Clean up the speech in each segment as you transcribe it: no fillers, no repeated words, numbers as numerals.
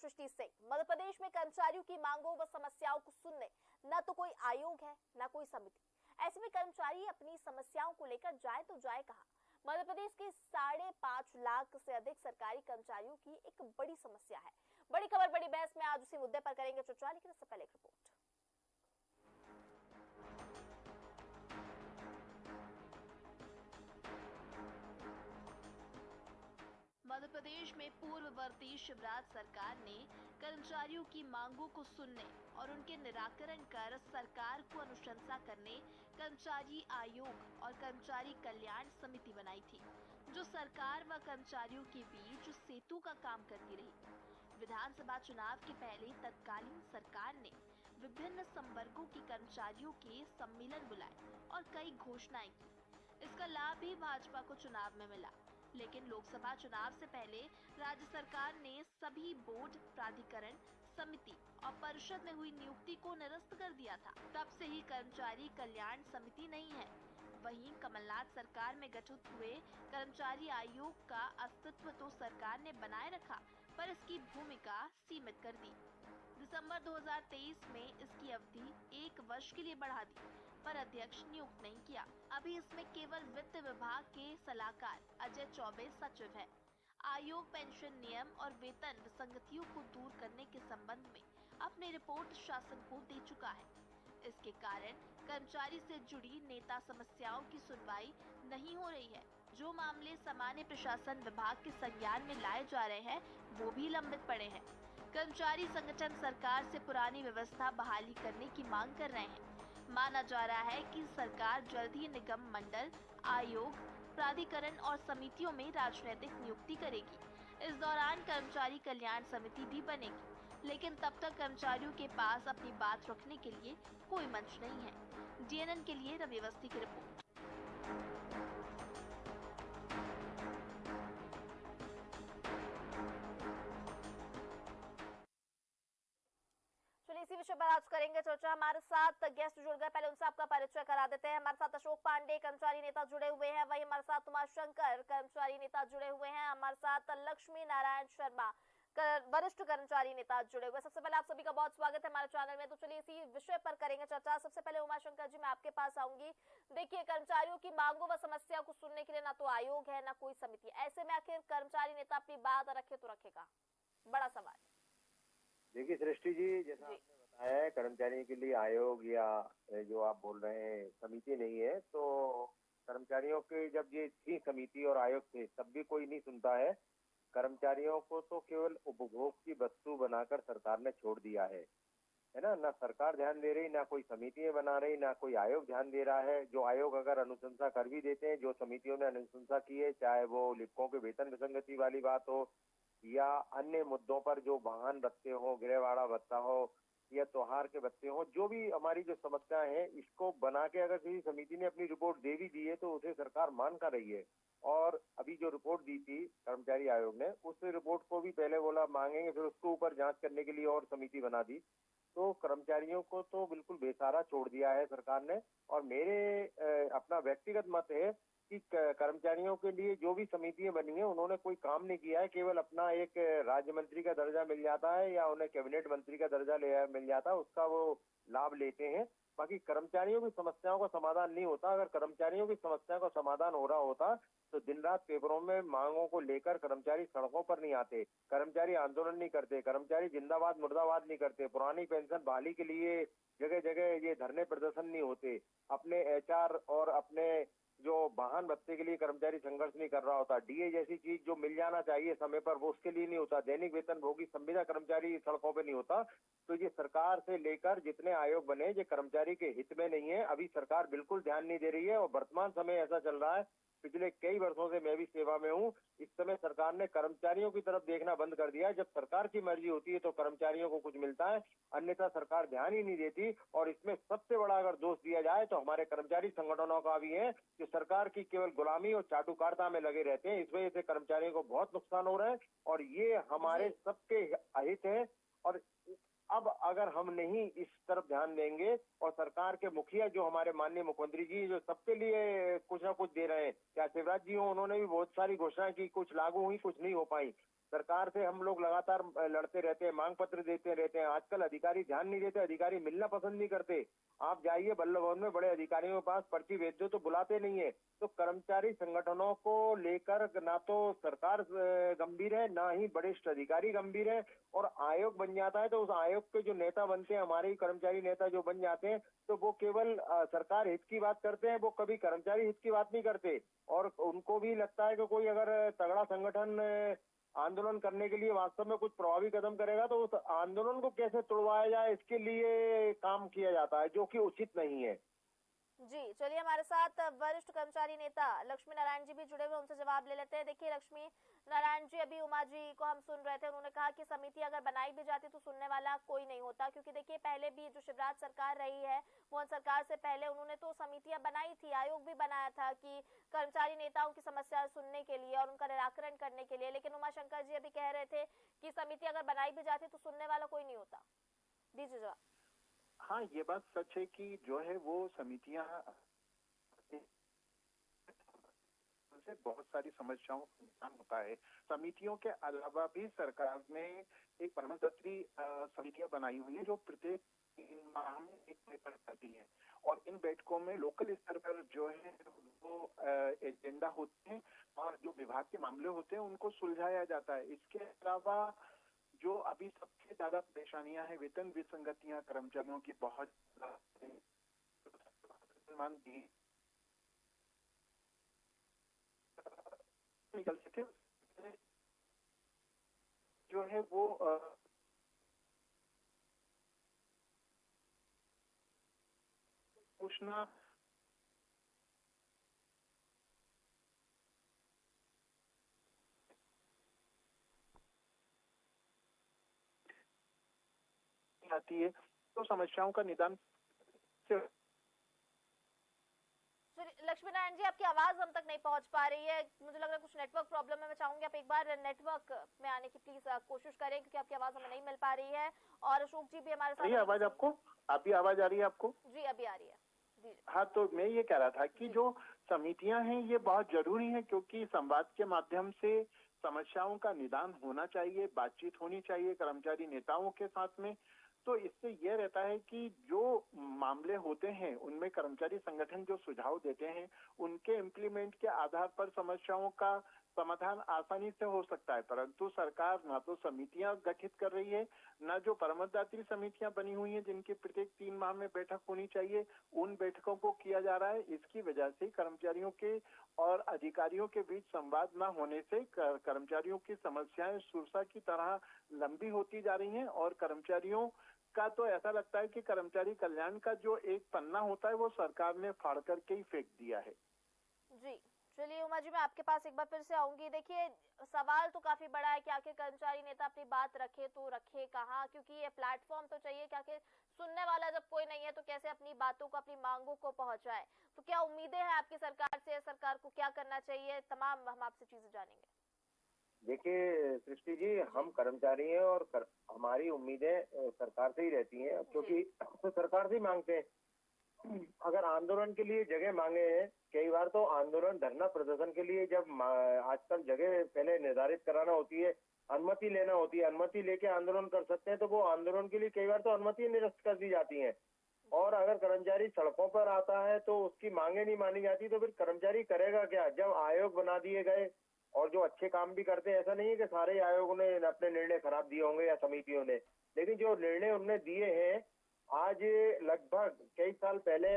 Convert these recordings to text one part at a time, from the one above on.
सृष्टि सिंह। मध्य प्रदेश में कर्मचारियों की मांगों व समस्याओं को सुनने न तो कोई आयोग है न कोई समिति। ऐसे में कर्मचारी अपनी समस्याओं को लेकर जाए तो जाए कहां। मध्य प्रदेश के 5.5 लाख से अधिक सरकारी कर्मचारियों की एक बड़ी समस्या है। बड़ी खबर बड़ी बहस में आज उसी मुद्दे पर करेंगे चर्चा, लेकिन इससे पहले एक रिपोर्ट। मध्य प्रदेश में पूर्ववर्ती शिवराज सरकार ने कर्मचारियों की मांगों को सुनने और उनके निराकरण कर सरकार को अनुशंसा करने कर्मचारी आयोग और कर्मचारी कल्याण समिति बनाई थी, जो सरकार व कर्मचारियों के बीच सेतु का काम करती रही। विधानसभा चुनाव के पहले तत्कालीन सरकार ने विभिन्न संवर्गों के कर्मचारियों के सम्मेलन बुलाए और कई घोषणाएं की। इसका लाभ भी भाजपा को चुनाव में मिला, लेकिन लोकसभा चुनाव से पहले राज्य सरकार ने सभी बोर्ड, प्राधिकरण, समिति और परिषद में हुई नियुक्ति को निरस्त कर दिया था। तब से ही कर्मचारी कल्याण समिति नहीं है। वहीं कमलनाथ सरकार में गठित हुए कर्मचारी आयोग का अस्तित्व तो सरकार ने बनाए रखा, पर इसकी भूमिका सीमित कर दी। दिसंबर 2023 में इसकी अवधि 1 वर्ष के लिए बढ़ा दी, पर अध्यक्ष नियुक्त नहीं किया। अभी इसमें केवल वित्त विभाग के सलाहकार अजय चौबे सचिव है। आयोग पेंशन नियम और वेतन विसंगतियों को दूर करने के संबंध में अपनी रिपोर्ट शासन को दे चुका है। इसके कारण कर्मचारी से जुड़ी नेता समस्याओं की सुनवाई नहीं हो रही है। जो मामले सामान्य प्रशासन विभाग के संज्ञान में लाए जा रहे हैं, वो भी लंबित पड़े हैं। कर्मचारी संगठन सरकार से पुरानी व्यवस्था बहाली करने की मांग कर रहे हैं। माना जा रहा है कि सरकार जल्द ही निगम मंडल, आयोग, प्राधिकरण और समितियों में राजनीतिक नियुक्ति करेगी। इस दौरान कर्मचारी कल्याण समिति भी बनेगी, लेकिन तब तक कर्मचारियों के पास अपनी बात रखने के लिए कोई मंच नहीं है। DNN के लिए रवि अवस्थी की रिपोर्ट। इसी विषय पर आज करेंगे चर्चा। हमारे साथ गेस्ट जुड़ गए, पहले उनसे आपका परिचय करा देते हैं। हमारे साथ अशोक पांडे, कर्मचारी नेता, जुड़े हुए हैं। वही हमारे साथ उमाशंकर, कर्मचारी नेता, जुड़े हुए हैं। हमारे साथ लक्ष्मी नारायण शर्मा, वरिष्ठ कर्मचारी नेता, जुड़े हुए। सबसे पहले आप सभी का बहुत स्वागत है हमारे चैनल में। तो चलिए इसी विषय पर करेंगे चर्चा। सबसे पहले उमाशंकर जी, मैं आपके पास आऊंगी। देखिए, कर्मचारियों की मांगों व समस्या को सुनने के लिए ना तो आयोग है ना कोई समिति। ऐसे में आखिर कर्मचारी नेता अपनी बात रखे तो रखेगा, बड़ा सवाल। देखिए सृष्टि जी, जैसा आपने बताया है, कर्मचारियों के लिए आयोग या जो आप बोल रहे हैं समिति नहीं है, तो कर्मचारियों के जब ये थी समिति और आयोग थे तब भी कोई नहीं सुनता है। कर्मचारियों को तो केवल उपभोग की वस्तु बनाकर सरकार ने छोड़ दिया है ना। ना सरकार ध्यान दे रही, ना कोई समितियां बना रही, ना कोई आयोग ध्यान दे रहा है। जो आयोग अगर अनुशंसा कर भी देते हैं, जो समितियों ने अनुशंसा की है, चाहे वो लिपिकों के वेतन विसंगति वाली बात हो या अन्य मुद्दों पर जो वाहन भत्ते हो, गृहवाड़ा भत्ता हो या त्योहार के भत्ते हो, जो भी हमारी जो समस्याएं हैं, इसको बना के अगर किसी समिति ने अपनी रिपोर्ट दे भी दी है तो उसे सरकार मान कर रही है। और अभी जो रिपोर्ट दी थी कर्मचारी आयोग ने, उस रिपोर्ट को भी पहले बोला मांगेंगे, फिर उसके ऊपर जांच करने के लिए और समिति बना दी। तो कर्मचारियों को तो बिल्कुल बेसहारा छोड़ दिया है सरकार ने। और मेरे अपना व्यक्तिगत मत है कि कर्मचारियों के लिए जो भी समितियां बनी है उन्होंने कोई काम नहीं किया है। केवल अपना एक राज्य मंत्री का दर्जा मिल जाता है या उन्हें कैबिनेट मंत्री का दर्जा मिल जाता है, उसका वो लाभ लेते हैं। बाकी कर्मचारियों की समस्याओं का समाधान नहीं होता। अगर कर्मचारियों की समस्या का समाधान हो रहा होता तो दिन रात पेपरों में मांगों को लेकर कर्मचारी सड़कों पर नहीं आते, कर्मचारी आंदोलन नहीं करते, कर्मचारी जिंदाबाद मुर्दाबाद नहीं करते, पुरानी पेंशन बहाली के लिए जगह जगह ये धरने प्रदर्शन नहीं होते, अपने HR और अपने जो वाहन भत्ते के लिए कर्मचारी संघर्ष नहीं कर रहा होता, DA जैसी चीज जो मिल जाना चाहिए समय पर वो उसके लिए नहीं होता, दैनिक वेतन भोगी संविदा कर्मचारी सड़कों पे नहीं होता। तो ये सरकार से लेकर जितने आयोग बने, ये कर्मचारी के हित में नहीं है। अभी सरकार बिल्कुल ध्यान नहीं दे रही है। और वर्तमान समय ऐसा चल रहा है, पिछले कई वर्षों से मैं भी सेवा में हूँ, इस समय सरकार ने कर्मचारियों की तरफ देखना बंद कर दिया है। जब सरकार की मर्जी होती है तो कर्मचारियों को कुछ मिलता है, अन्यथा सरकार ध्यान ही नहीं देती। और इसमें सबसे बड़ा अगर दोष दिया जाए तो हमारे कर्मचारी संगठनों का भी है, जो सरकार की केवल गुलामी और चाटुकारिता में लगे रहते हैं। इस वजह से कर्मचारियों को बहुत नुकसान हो रहा है और ये हमारे सबके अहित है। और अब अगर हम नहीं इस तरफ ध्यान देंगे और सरकार के मुखिया जो हमारे माननीय मुख्यमंत्री जी जो सबके लिए कुछ ना कुछ दे रहे हैं, क्या शिवराज जी हो, उन्होंने भी बहुत सारी घोषणाएं की, कुछ लागू हुई, कुछ नहीं हो पाई। सरकार से हम लोग लगातार लड़ते रहते हैं, मांग पत्र देते रहते हैं। आजकल अधिकारी ध्यान नहीं देते, अधिकारी मिलना पसंद नहीं करते। आप जाइए बल्लभ भवन में, बड़े अधिकारियों के पास पर्ची भेज दो तो बुलाते नहीं है। तो कर्मचारी संगठनों को लेकर ना तो सरकार गंभीर है, ना ही वरिष्ठ अधिकारी गंभीर है। और आयोग बन जाता है तो उस आयोग के जो नेता बनते हैं, हमारे ही कर्मचारी नेता जो बन जाते हैं, तो वो केवल सरकार हित की बात करते हैं, वो कभी कर्मचारी हित की बात नहीं करते। और उनको भी लगता है कि कोई अगर तगड़ा संगठन आंदोलन करने के लिए वास्तव में कुछ प्रभावी कदम करेगा तो उस आंदोलन को कैसे तोड़वाया जाए, इसके लिए काम किया जाता है, जो कि उचित नहीं है। जी चलिए, हमारे साथ वरिष्ठ कर्मचारी नेता लक्ष्मी नारायण जी भी जुड़े हुए, उनसे जवाब ले लेते हैं। देखिए लक्ष्मी नारायण जी, अभी उमा जी को हम सुन रहे थे, उन्होंने कहा कि समिति अगर बनाई भी जाती तो सुनने वाला कोई नहीं होता, क्योंकि देखिए पहले भी जो शिवराज सरकार रही है, मोहन सरकार से पहले उन्होंने तो समितियां बनाई थी, आयोग भी बनाया था कि कर्मचारी नेताओं की समस्या सुनने के लिए और उनका निराकरण करने के लिए। लेकिन उमाशंकर जी अभी कह रहे थे कि समिति अगर बनाई भी जाती तो सुनने वाला कोई नहीं होता। दीजिए जवाब। हाँ, ये बात सच है कि जो है वो समितियां से बहुत सारी समस्याओं का निदान होता है। समितियों के अलावा भी सरकार ने एक प्रमाणपत्री समितियां बनाई हुई है जो प्रत्येक 3 माह में एक बैठक करती है, और इन बैठकों में लोकल स्तर पर जो है वो एजेंडा होते हैं और जो विभाग के मामले होते हैं उनको सुलझाया जाता है। इसके अलावा जो अभी सबसे ज्यादा परेशानियां हैं, वेतन विसंगतियां कर्मचारियों की बहुत निकलते थे, जो है वो पूछना आती है, तो समस्याओं का निदान लक्ष्मी नारायण जी, आपकी आवाज हम तक नहीं पहुंच पा रही है, मुझे लग रहा है कुछ नेटवर्क प्रॉब्लम है। मैं चाहूंगी आप एक बार नेटवर्क में आने की प्लीज कोशिश करें, क्योंकि आपकी आवाज हमें नहीं मिल पा रही है। और अशोक जी भी हमारे साथ। आवाज आपको अभी आवाज आ रही है आपको? जी अभी आ रही है। हाँ, तो मैं ये कह रहा था कि जो समितियां हैं ये बहुत जरूरी है, क्योंकि संवाद के माध्यम से समस्याओं का निदान होना चाहिए, बातचीत होनी चाहिए कर्मचारी नेताओं के साथ में। तो इससे यह रहता है कि जो मामले होते हैं उनमें कर्मचारी संगठन जो सुझाव देते हैं उनके इम्प्लीमेंट के आधार पर समस्याओं का समाधान आसानी से हो सकता है। परंतु सरकार ना तो समितियां गठित कर रही है, ना जो परामर्शदात्री समितियां बनी हुई हैं जिनकी प्रत्येक 3 माह में बैठक होनी चाहिए, उन बैठकों को किया जा रहा है। इसकी वजह से कर्मचारियों के और अधिकारियों के बीच संवाद न होने से कर्मचारियों की समस्याएं सुरसा की तरह लंबी होती जा रही हैं, और कर्मचारियों का तो ऐसा लगता है कि कर्मचारी कल्याण का जो एक पन्ना होता है वो सरकार ने फाड़ करके ही फेंक दिया है। जी चलिए उमा जी, मैं आपके पास एक बार फिर से आऊंगी। देखिए सवाल तो काफी बड़ा है कि आखिर कर्मचारी नेता अपनी बात रखे तो रखे कहाँ, क्योंकि ये प्लेटफॉर्म तो चाहिए कि आखिर सुनने वाला जब कोई नहीं है तो कैसे अपनी बातों को, अपनी मांगों को पहुंचाए। तो क्या उम्मीदें हैं आपकी सरकार से, सरकार को क्या करना चाहिए, तमाम हम आपसे चीजें जानेंगे। देखिए सृष्टि जी, हम कर्मचारी हैं और हमारी उम्मीदें सरकार से ही रहती हैं, क्योंकि तो सरकार से ही मांगते हैं। अगर आंदोलन के लिए जगह मांगे हैं, कई बार तो आंदोलन धरना प्रदर्शन के लिए जब आजकल जगह पहले निर्धारित कराना होती है, अनुमति लेना होती है, अनुमति लेके आंदोलन कर सकते हैं, तो वो आंदोलन के लिए कई बार तो अनुमति निरस्त कर दी जाती है। और अगर कर्मचारी सड़कों पर आता है तो उसकी मांगे नहीं मानी जाती, तो फिर कर्मचारी करेगा क्या? जब आयोग बना दिए गए और जो अच्छे काम भी करते हैं, ऐसा नहीं है कि सारे आयोगों ने अपने निर्णय खराब दिए होंगे या समितियों ने, लेकिन जो निर्णय उन्होंने दिए हैं, आज लगभग कई साल पहले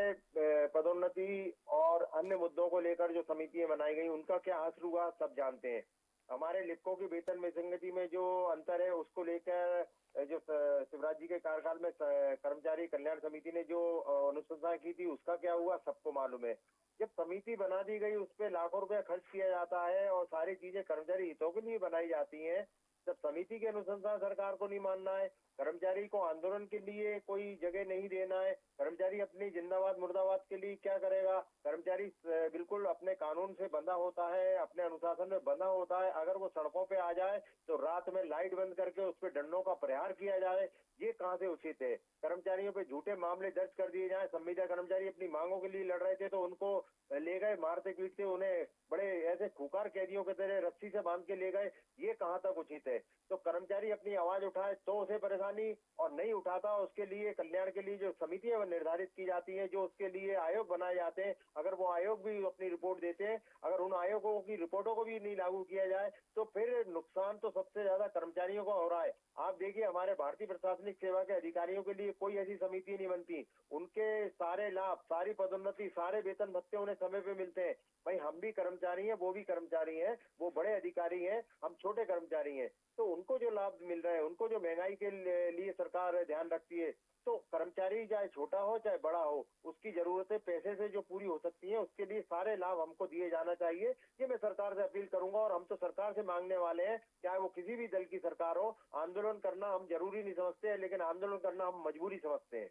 पदोन्नति और अन्य मुद्दों को लेकर जो समितियां बनाई गई, उनका क्या असर हुआ सब जानते हैं। हमारे लिपिकों की वेतन विसंगति में जो अंतर है उसको लेकर जो शिवराज जी के कार्यकाल में कर्मचारी कल्याण समिति ने जो अनुशंसा की थी, उसका क्या हुआ सबको मालूम है। जब समिति बना दी गई, उस पर लाखों रुपया खर्च किया जाता है और सारी चीजें कर्मचारी हितों के लिए बनाई जाती हैं, जब समिति के अनुशंसा सरकार को नहीं मानना है, कर्मचारी को आंदोलन के लिए कोई जगह नहीं देना है। कर्मचारी अपनी जिंदाबाद मुर्दाबाद के लिए क्या करेगा? कर्मचारी बिल्कुल अपने कानून से बंधा होता है, अपने अनुशासन में बंधा होता है। अगर वो सड़कों पे आ जाए तो रात में लाइट बंद करके उस पर डंडों का प्रहार किया जाए, ये कहाँ से उचित है? कर्मचारियों पे झूठे मामले दर्ज कर दिए जाए। संविदा कर्मचारी अपनी मांगों के लिए लड़ रहे थे तो उनको ले गए, मारते पीटते उन्हें बड़े ऐसे खूंखार कैदियों के तरह रस्सी से बांध के ले गए, ये कहाँ तक उचित है? तो कर्मचारी अपनी आवाज उठाए तो उसे परेशानी, और नहीं उठाता उसके लिए कल्याण के लिए जो समितियां निर्धारित की जाती हैं, जो उसके लिए आयोग बनाए जाते हैं, अगर वो आयोग भी अपनी रिपोर्ट देते हैं, अगर उन आयोगों की रिपोर्टों को भी नहीं लागू किया जाए तो फिर नुकसान तो सबसे ज्यादा कर्मचारियों को हो रहा है। आप देखिए, हमारे भारतीय प्रशासनिक सेवा के अधिकारियों के लिए कोई ऐसी समिति नहीं बनती। उनके सारे लाभ, सारी पदोन्नति, सारे वेतन भत्ते उन्हें समय पे मिलते हैं। भाई, हम भी कर्मचारी हैं, वो भी कर्मचारी हैं, वो बड़े अधिकारी हैं, हम छोटे कर्मचारी हैं। तो उनको जो लाभ मिल रहे हैं, उनको जो महंगाई के लिए सरकार ध्यान रखती है, तो कर्मचारी चाहे छोटा हो चाहे बड़ा हो, उसकी जरूरतें पैसे से जो पूरी हो सकती हैं, उसके लिए सारे लाभ हमको दिए जाना चाहिए। ये मैं सरकार से अपील करूंगा, और हम तो सरकार से मांगने वाले हैं, चाहे वो किसी भी दल की सरकार हो। आंदोलन करना हम जरूरी नहीं समझते हैं, लेकिन आंदोलन करना हम मजबूरी समझते हैं।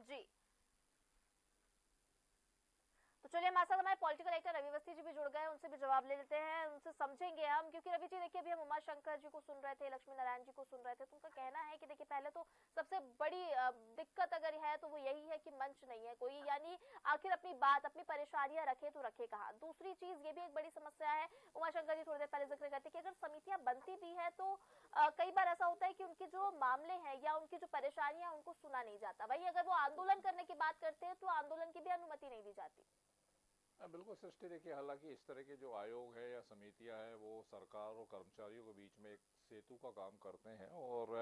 जी, तो चलिए हमारे साथ हमारे पॉलिटिकल एक्टर रवि अवस्थी जी भी जुड़ गए, उनसे भी जवाब ले लेते हैं, उनसे समझेंगे हम। क्योंकि रवि जी देखिए, अभी हम उमाशंकर जी को सुन रहे थे, लक्ष्मी नारायण जी को सुन रहे थे, तो उनका कहना है कि देखिए पहले तो सबसे बड़ी दिक्कत अगर है तो वो यही है कि मंच नहीं है कोई, यानी आखिर अपनी बात, अपनी परेशानियां रखे तो रखे कहाँ। दूसरी चीज ये भी एक बड़ी समस्या है, उमाशंकर जी थोड़ी देर पहले जिक्र करते कि अगर समितियां बनती भी है तो कई बार ऐसा होता है कि उनके जो मामले हैं या उनकी जो परेशानियां उनको सुना नहीं जाता। वही अगर वो आंदोलन करने की बात करते हैं तो आंदोलन की भी अनुमति नहीं दी जाती। बिल्कुल सृष्टि, देखिए हालांकि इस तरह के जो आयोग है या समितियां हैं वो सरकार और कर्मचारियों के बीच में एक सेतु का काम करते हैं। और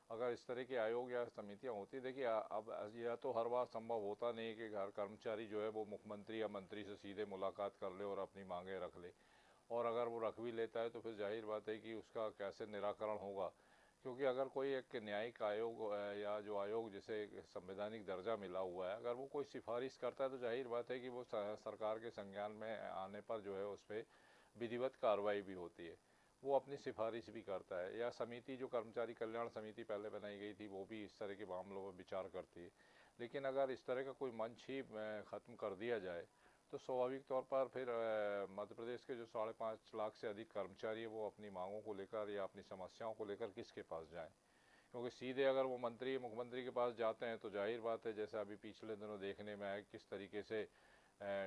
अगर इस तरह के आयोग या समितियां होती, देखिए अब यह तो हर बार संभव होता नहीं कि हर कर्मचारी जो है वो मुख्यमंत्री या मंत्री से सीधे मुलाकात कर ले और अपनी मांगे रख ले। और अगर वो रख भी लेता है तो फिर जाहिर बात है कि उसका कैसे निराकरण होगा। क्योंकि अगर कोई एक न्यायिक आयोग या जो आयोग जिसे संवैधानिक दर्जा मिला हुआ है, अगर वो कोई सिफारिश करता है तो जाहिर बात है कि वो सरकार के संज्ञान में आने पर जो है उस पर विधिवत कार्रवाई भी होती है, वो अपनी सिफारिश भी करता है। या समिति, जो कर्मचारी कल्याण समिति पहले बनाई गई थी, वो भी इस तरह के मामलों पर विचार करती है। लेकिन अगर इस तरह का कोई मंच ही ख़त्म कर दिया जाए तो स्वाभाविक तौर पर फिर मध्य प्रदेश के जो 5.5 लाख से अधिक कर्मचारी है वो अपनी मांगों को लेकर या अपनी समस्याओं को लेकर किसके पास जाएं? क्योंकि सीधे अगर वो मंत्री मुख्यमंत्री के पास जाते हैं तो जाहिर बात है, जैसे अभी पिछले दिनों देखने में आया किस तरीके से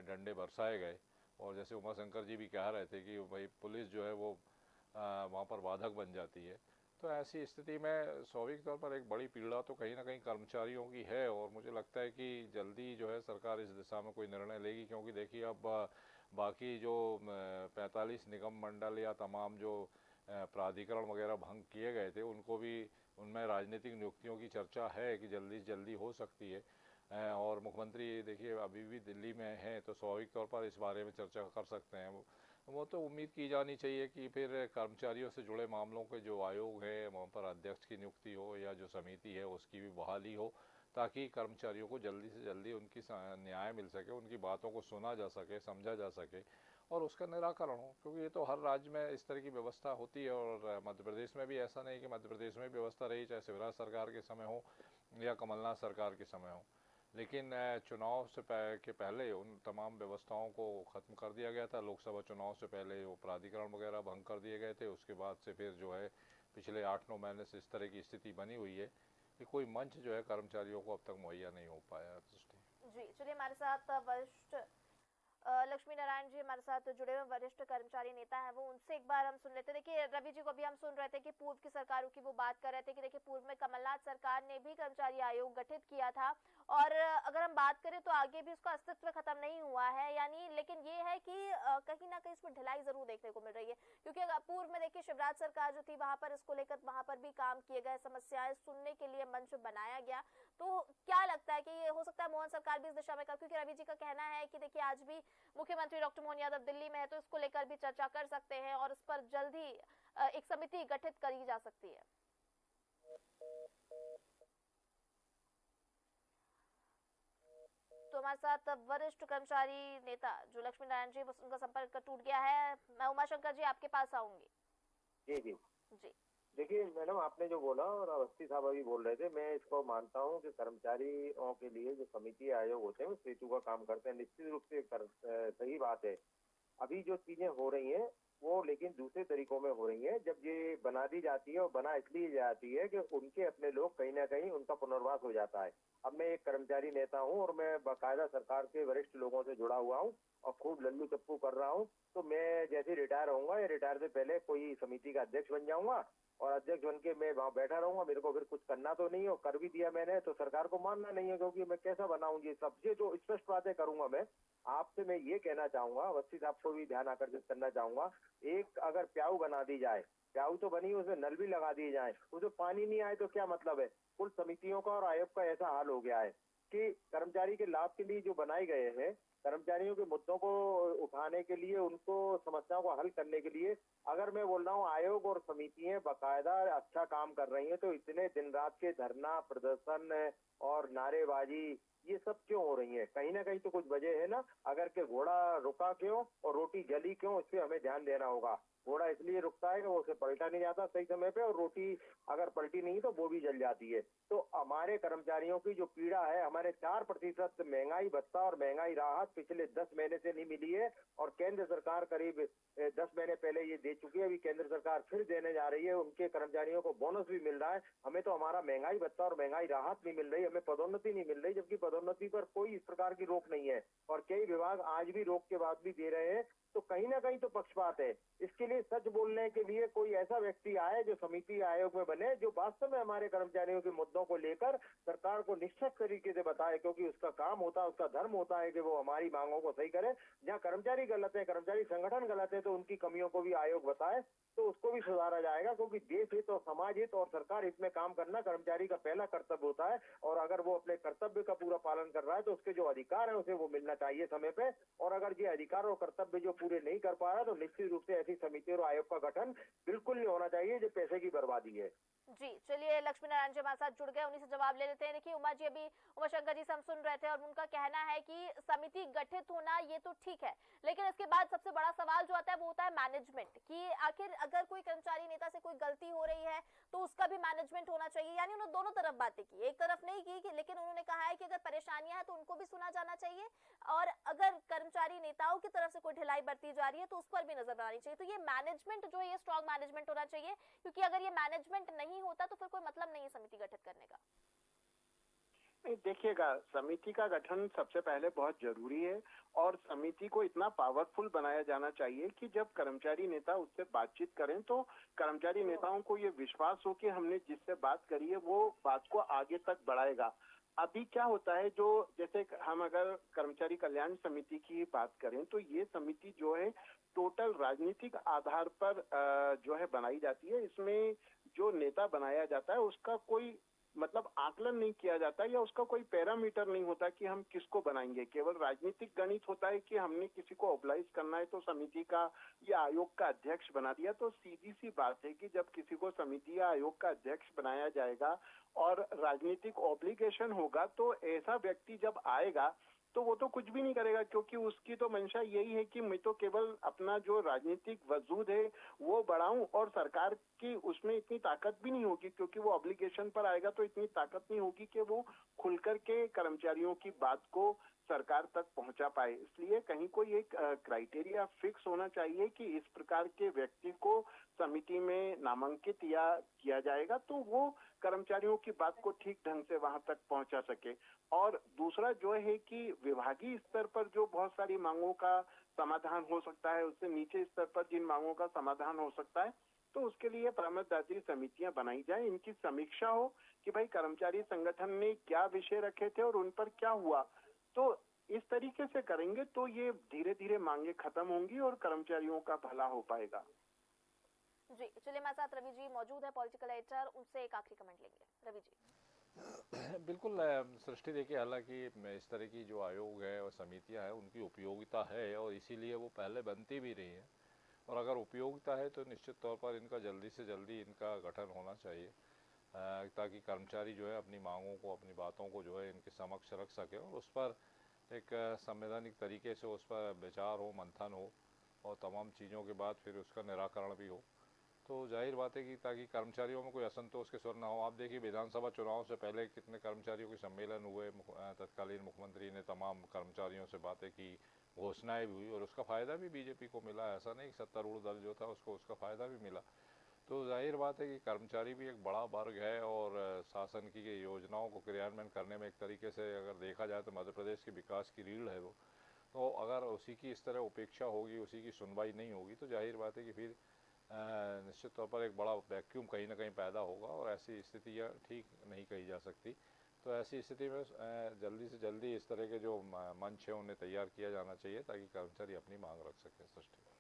डंडे बरसाए गए। और जैसे उमाशंकर जी भी कह रहे थे कि भाई पुलिस जो है वो वहाँ पर बाधक बन जाती है। तो ऐसी स्थिति में स्वाभाविक तौर पर एक बड़ी पीड़ा तो कहीं ना कहीं कर्मचारियों की है। और मुझे लगता है कि जल्दी जो है सरकार इस दिशा में कोई निर्णय लेगी। क्योंकि देखिए अब बाकी जो 45 निगम मंडल या तमाम जो प्राधिकरण वगैरह भंग किए गए थे, उनको भी उनमें राजनीतिक नियुक्तियों की चर्चा है कि जल्दी से जल्दी हो सकती है। और मुख्यमंत्री देखिए अभी भी दिल्ली में हैं, तो स्वाभाविक तौर पर इस बारे में चर्चा कर सकते हैं। वो तो उम्मीद की जानी चाहिए कि फिर कर्मचारियों से जुड़े मामलों के जो आयोग है वहाँ पर अध्यक्ष की नियुक्ति हो या जो समिति है उसकी भी बहाली हो, ताकि कर्मचारियों को जल्दी से जल्दी उनकी न्याय मिल सके, उनकी बातों को सुना जा सके, समझा जा सके और उसका निराकरण हो। क्योंकि ये तो हर राज्य में इस तरह की व्यवस्था होती है। और मध्य प्रदेश में भी ऐसा नहीं कि मध्य प्रदेश में व्यवस्था रही, चाहे शिवराज सरकार के समय हो या कमलनाथ सरकार के समय हो। लेकिन चुनाव से के पहले उन तमाम व्यवस्थाओं को ख़त्म कर दिया गया था। लोकसभा चुनाव से पहले वो प्राधिकरण वगैरह भंग कर दिए गए थे। उसके बाद से फिर जो है पिछले 8-9 महीने से इस तरह की स्थिति बनी हुई है कि कोई मंच जो है कर्मचारियों को अब तक मुहैया नहीं हो पाया। जी चलिए, हमारे साथ वरिष्ठ लक्ष्मी नारायण जी हमारे साथ जुड़े हुए वरिष्ठ कर्मचारी नेता हैं, वो उनसे एक बार हम सुन लेते। देखिए रवि जी को भी हम सुन रहे थे कि पूर्व की सरकारों की वो बात कर रहे थे कि देखिए पूर्व में कमलनाथ सरकार ने भी कर्मचारी आयोग गठित किया था, और अगर हम बात करें तो आगे भी उसका अस्तित्व खत्म नहीं हुआ है, यानी लेकिन ये है कि कहीं ना कहीं इसमें ढिलाई जरूर देखने को मिल रही है। क्योंकि पूर्व में देखिए शिवराज सरकार जो थी वहां पर इसको लेकर वहां पर भी काम किए गए, समस्याएं सुनने के लिए मंच बनाया गया। तो क्या लगता है कि ये हो सकता है मोहन सरकार भी इस दिशा में, क्योंकि रवि जी का कहना है कि देखिए आज भी मुख्यमंत्री डॉक्टर मोहन यादव दिल्ली में है, तो इसको लेकर भी चर्चा कर सकते हैं और इस पर जल्दी एक समिति गठित करी जा सकती है। तो हमारे साथ वरिष्ठ कर्मचारी नेता जो लक्ष्मी नारायण जी, उनका संपर्क टूट गया है। मैं उमाशंकर जी आपके पास आऊंगी। जी जी जी देखिए मैडम, आपने जो बोला और अवस्थी साहब अभी बोल रहे थे, मैं इसको मानता हूँ कि कर्मचारियों के लिए जो समिति आयोग होते हैं वो सेतु का काम करते हैं, निश्चित रूप से सही बात है। अभी जो चीजें हो रही हैं वो लेकिन दूसरे तरीकों में हो रही हैं। जब ये बना दी जाती है और बना इसलिए जाती है कि उनके अपने लोग कहीं ना कहीं उनका पुनर्वास हो जाता है। अब मैं एक कर्मचारी नेता हूँ और मैं बाकायदा सरकार के वरिष्ठ लोगों से जुड़ा हुआ हूँ और खूब लल्लू चप्पू कर रहा हूँ। तो मैं जैसे रिटायर होऊंगा या रिटायर से पहले कोई समिति का अध्यक्ष बन जाऊंगा और अध्यक्ष बन के मैं वहां बैठा रहूंगा। मेरे को फिर कुछ करना तो नहीं है, और कर भी दिया मैंने तो सरकार को मानना नहीं है, क्योंकि मैं कैसा बनाऊंगी। सबसे जो स्पष्ट बातें करूंगा मैं आपसे, मैं ये कहना चाहूंगा, अवस्थी साहब को भी ध्यान आकर्षित करना चाहूंगा। एक अगर प्याऊ बना दी जाए, प्याऊ तो बनी, उसमें नल भी लगा दिए जाए, उसमें पानी नहीं आए तो क्या मतलब है। कुल समितियों का और आयोग का ऐसा हाल हो गया है कि कर्मचारी के लाभ के लिए जो बनाए गए हैं, कर्मचारियों के मुद्दों को उठाने के लिए, उनको समस्याओं को हल करने के लिए, अगर मैं बोल रहा हूँ आयोग और समितियां बाकायदा अच्छा काम कर रही हैं, तो इतने दिन रात के धरना प्रदर्शन और नारेबाजी ये सब क्यों हो रही है? कहीं ना कहीं तो कुछ वजह है ना। अगर के घोड़ा रुका क्यों और रोटी जली क्यों, इस पे हमें ध्यान देना होगा। घोड़ा इसलिए रुकता है कि वो उसे पलटा नहीं जाता सही समय पे, और रोटी अगर पलटी नहीं तो वो भी जल जाती है। तो हमारे कर्मचारियों की जो पीड़ा है, हमारे 4% महंगाई भत्ता और महंगाई राहत पिछले 10 महीने से नहीं मिली है, और केंद्र सरकार करीब 10 महीने पहले ये दे चुकी है। अभी केंद्र सरकार फिर देने जा रही है। उनके कर्मचारियों को बोनस भी मिल रहा है। हमें तो हमारा महंगाई भत्ता और महंगाई राहत नहीं मिल रही, हमें पदोन्नति नहीं मिल रही, जबकि पदोन्नति पर कोई इस प्रकार की रोक नहीं है, और कई विभाग आज भी रोक के बाद भी दे रहे हैं। तो कहीं ना कहीं तो पक्षपात है। इसके लिए सच बोलने के लिए कोई ऐसा व्यक्ति आए जो समिति आयोग में बने, जो वास्तव में हमारे कर्मचारियों के मुद्दों को लेकर सरकार को निश्चित तरीके से बताए, क्योंकि उसका काम होता है, उसका धर्म होता है कि वो हमारी मांगों को सही करे। जहाँ कर्मचारी गलत है, कर्मचारी संगठन गलत है, तो उनकी कमियों को भी आयोग बताए, तो उसको भी सुधारा जाएगा। क्योंकि देश हित और समाज हित और सरकार हित में काम करना कर्मचारी का पहला कर्तव्य होता है, और अगर वो अपने कर्तव्य का पूरा पालन कर रहा है तो उसके जो अधिकार है उसे वो मिलना चाहिए समय पे। और अगर ये अधिकार और कर्तव्य जो पूरे नहीं कर पा रहा, तो निश्चित रूप से ऐसी समिति और आयोग का गठन बिल्कुल नहीं होना चाहिए, जो पैसे की बर्बादी है। जी चलिए, लक्ष्मी नारायण जी हमारे साथ जुड़ गए, उन्हीं से जवाब ले लेते हैं। देखिए उमा जी, अभी उमा शंकर जी से हम सुन रहे थे और उनका कहना है कि समिति गठित होना ये तो ठीक है, लेकिन इसके बाद सबसे बड़ा सवाल जो आता है वो होता है मैनेजमेंट, कि आखिर अगर कोई कर्मचारी नेता से कोई गलती हो रही है तो उसका भी मैनेजमेंट होना चाहिए। यानी उन्होंने दोनों तरफ बातें की, एक तरफ नहीं की लेकिन उन्होंने कहा है कि अगर परेशानियां हैं तो उनको भी सुना जाना चाहिए, और अगर कर्मचारी नेताओं की तरफ से कोई ढिलाई बरती जा रही है तो उस पर भी नजर बनानी चाहिए। तो ये मैनेजमेंट जो है ये स्ट्रॉन्ग मैनेजमेंट होना चाहिए, क्योंकि अगर ये मैनेजमेंट नहीं होता तो फिर कोई मतलब नहीं है समिति गठित करने का। नहीं, देखिएगा, समिति का गठन सबसे पहले बहुत जरूरी है, और समिति को इतना पावरफुल बनाया जाना चाहिए कि जब कर्मचारी नेता उससे बातचीत करें तो कर्मचारी नेताओं को ये विश्वास हो कि हमने जिससे बात करी है वो बात को आगे तक बढ़ाएगा। अभी क्या होता है, जो जैसे हम अगर कर्मचारी कल्याण समिति की बात करें तो ये समिति जो है टोटल राजनीतिक आधार पर जो है बनाई जाती है। इसमें जो नेता बनाया जाता है उसका कोई मतलब आकलन नहीं किया जाता, या उसका कोई पैरामीटर नहीं होता कि हम किसको बनाएंगे। केवल राजनीतिक गणित होता है कि हमने किसी को ऑब्लाइज करना है तो समिति का या आयोग का अध्यक्ष बना दिया। तो सीधी सी बात है कि जब किसी को समिति या आयोग का अध्यक्ष बनाया जाएगा और राजनीतिक ऑब्लिगेशन होगा, तो ऐसा व्यक्ति जब आएगा तो वो तो कुछ भी नहीं करेगा, क्योंकि उसकी तो मंशा यही है कि मैं तो केवल अपना जो राजनीतिक वजूद है वो बढ़ाऊं, और सरकार की उसमें इतनी ताकत भी नहीं होगी, क्योंकि वो ऑब्लिगेशन पर आएगा तो इतनी ताकत नहीं होगी कि वो खुलकर के कर्मचारियों की बात को सरकार तक पहुंचा पाए। इसलिए कहीं कोई एक क्राइटेरिया फिक्स होना चाहिए कि इस प्रकार के व्यक्ति को समिति में नामांकित या किया जाएगा तो वो कर्मचारियों की बात को ठीक ढंग से वहां तक पहुंचा सके। और दूसरा जो है कि विभागीय स्तर पर जो बहुत सारी मांगों का समाधान हो सकता है, उससे नीचे स्तर पर जिन मांगों का समाधान हो सकता है, तो उसके लिए परामर्शदात्री समितियां बनाई जाए, इनकी समीक्षा हो कि भाई कर्मचारी संगठन ने क्या विषय रखे थे और उन पर क्या हुआ। तो इस तरीके से करेंगे तो ये धीरे धीरे मांगे खत्म होंगी और कर्मचारियों का भला हो पाएगा। जी चलिए, हमारे साथ रवि जी मौजूद है, पॉलिटिकल एडिटर, उनसे एक आखिरी कमेंट लेंगे। रवि जी। बिल्कुल सृष्टि, देखिए हालांकि इस तरह की जो आयोग है और समितियां हैं उनकी उपयोगिता है और इसीलिए वो पहले बनती भी रही है, और अगर उपयोगिता है तो निश्चित तौर पर इनका जल्दी से जल्दी इनका गठन होना चाहिए, ताकि कर्मचारी जो है अपनी मांगों को, अपनी बातों को जो है इनके समक्ष रख सके और उस पर एक संवैधानिक तरीके से उस पर विचार हो, मंथन हो, और तमाम चीज़ों के बाद फिर उसका निराकरण भी हो। तो जाहिर बात है कि ताकि कर्मचारियों में कोई असंतोष के स्वर ना हो। आप देखिए विधानसभा चुनाव से पहले कितने कर्मचारियों के सम्मेलन हुए, तत्कालीन मुख्यमंत्री ने तमाम कर्मचारियों से बातें की, घोषणाएं भी हुई और उसका फ़ायदा भी बीजेपी को मिला। ऐसा नहीं कि सत्तारूढ़ दल जो था उसको उसका फ़ायदा भी मिला। तो जाहिर बात है कि कर्मचारी भी एक बड़ा वर्ग है और शासन की योजनाओं को क्रियान्वयन करने में एक तरीके से अगर देखा जाए तो मध्य प्रदेश के विकास की रीढ़ है वो। तो अगर उसी की इस तरह उपेक्षा होगी, उसी की सुनवाई नहीं होगी तो जाहिर बात है कि फिर निश्चित तौर पर एक बड़ा वैक्यूम कहीं ना कहीं पैदा होगा और ऐसी स्थितियाँ ठीक नहीं कही जा सकती। तो ऐसी स्थिति में जल्दी से जल्दी इस तरह के जो मंच है उन्हें तैयार किया जाना चाहिए ताकि कर्मचारी अपनी मांग रख सकें। सृष्टि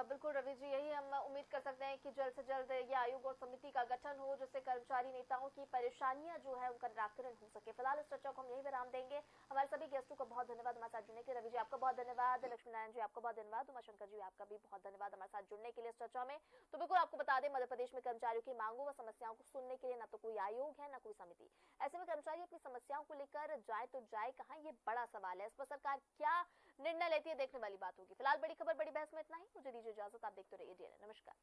बिल्कुल रवि जी, यही हम उम्मीद कर सकते हैं कि जल्द से जल्द ये आयोग और समिति का गठन हो जिससे कर्मचारी नेताओं की परेशानियां जो है उनका निराकरण हो सके। फिलहाल इस चर्चा को हम यही विराम देंगे। हमारे सभी गेस्टों का बहुत धन्यवाद हमारे साथ जुड़ने के लिए। रवि जी आपका बहुत धन्यवाद, लक्ष्मी नारायण जी आपका बहुत धन्यवाद, उमाशंकर जी आपका भी बहुत धन्यवाद हमारे साथ जुड़ने के लिए इस चर्चा में। तो बिल्कुल आपको बता दें, मध्य प्रदेश में कर्मचारियों की मांगों व समस्याओं को सुनने के लिए न तो कोई आयोग है न कोई समिति। ऐसे में कर्मचारी अपनी समस्याओं को लेकर जाए तो जाए कहां, ये बड़ा सवाल है। इस पर सरकार क्या निर्णय लेती है देखने वाली बात होगी। फिलहाल बड़ी खबर बड़ी बहस में इतना ही। मुझे दीजिए इजाजत, आप देखते रहिए DNN। नमस्कार।